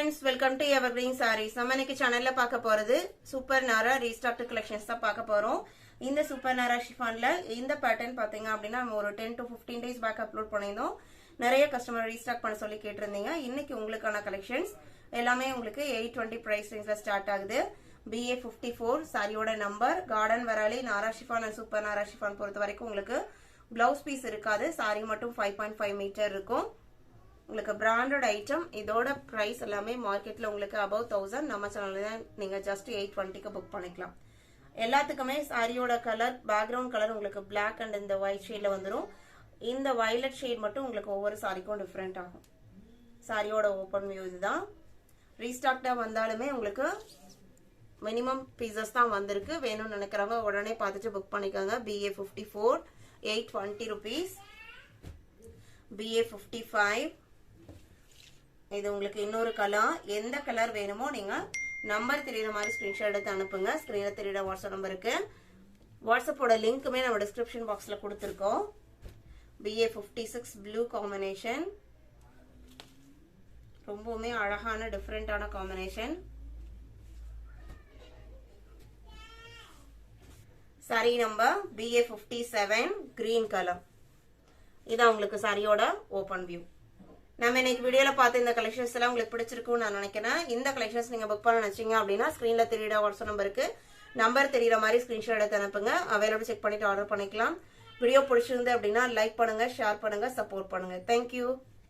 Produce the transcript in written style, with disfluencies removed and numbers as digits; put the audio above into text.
friends, welcome to Evergreen Sarees. நம்ம இன்னைக்கு சேனல்ல பார்க்க போறது சூப்பர் நாரா ரீஸ்டாக் கலெக்ஷன்ஸ் தான் பார்க்க போறோம். இந்த சூப்பர் நாரா ஷிஃபான்ல இந்த பேட்டர்ன் பாத்தீங்க அப்படின்னா நம்ம ஒரு 10 to 15 days பேக் அப்லோட் பண்ணிருந்தோம். நிறைய கஸ்டமர் ரீஸ்டாக் பண்ண சொல்லி கேட்டிருந்தீங்க. இன்னைக்கு உங்களுக்கான கலெக்ஷன்ஸ் எல்லாமே உங்களுக்கு 820 பிரைஸ் ரேஞ்ச்ல ஸ்டார்ட் ஆகுது. BA54 சாரியோட நம்பர் கார்டன் வராலி நாரா ஷிஃபான் அண்ட் சூப்பர் நாரா ஷிஃபான் பொறுத்த வரைக்கும் உங்களுக்கு பிளவுஸ் பீஸ் இருக்காது. சாரி மட்டும் 5.5 மீட்டர் இருக்கும். உங்களுக்கு பிராண்டட் ஐட்டம். இதோட பிரைஸ் எல்லாமே மார்க்கெட்ல உங்களுக்கு above 1000. நம்ம சேனல்ல நீங்க ஜஸ்ட் 820க்கு புக் பண்ணிக்கலாம். எல்லாத்துக்குமே சாரியோட கலர் பேக்ரவுண்ட் கலர் உங்களுக்கு பிளாக் அண்ட் இந்த ஒயிட் ஷேட்ல வந்துடும். இந்த வயலட் ஷேட் மட்டும் உங்களுக்கு ஒவ்வொரு சாரிக்கும் டிஃப்ரெண்ட் ஆகும். சாரியோட ஓப்பன் வியூ இதுதான். ரீஸ்டாக்டா வந்தாலுமே உங்களுக்கு மினிமம் பீசஸ் தான் வந்திருக்கு. வேணும்னு நினைக்கிறவங்க உடனே பார்த்துட்டு புக் பண்ணிக்கோங்க. BA54 820 rupees. BA55 இது உங்களுக்கு இன்னொரு கலர். எந்த கலர் வேணுமோ நீங்க நம்பர் தெரியுற மாதிரி ஸ்கிரீன்ஷாட் எடுத்து அனுப்புங்க. ஸ்கிரீன்ல தெரியுற வாட்ஸ்அப் நம்பருக்கு. வாட்ஸ்அப்போட லிங்க்குமே நம்ம டிஸ்கிரிப்ஷன் பாக்ஸ்ல கொடுத்துருக்கோம். BA56 blue combination. ரொம்பவுமே அழகான டிஃப்ரெண்டான combination. Sorry number BA57 green colour. இதான் உங்களுக்கு சாரியோட ஓபன் வியூ. நம்ம இன்னைக்கு வீடியோல பார்த்த இந்த கலெக்ஷன்ஸ் எல்லாம் உங்களுக்கு பிடிச்சிருக்கும்னு நான் நினைக்கிறேன். இந்த கலெக்ஷன்ஸ் நீங்க புக் பண்ண நினைச்சீங்க அப்படின்னா ஸ்கிரீன்ல தெரியுற வாட்ஸ்அப் நம்பர் தெரியுற மாதிரி ஸ்கிரீன்ஷாட் எடுத்து அனுப்புங்க. அவைலபிள் செக் பண்ணிட்டு ஆர்டர் பண்ணிக்கலாம். வீடியோ பிடிச்சிருந்து அப்படின்னா லைக் பண்ணுங்க, ஷேர் பண்ணுங்க, சப்போர்ட் பண்ணுங்க. தேங்க்யூ.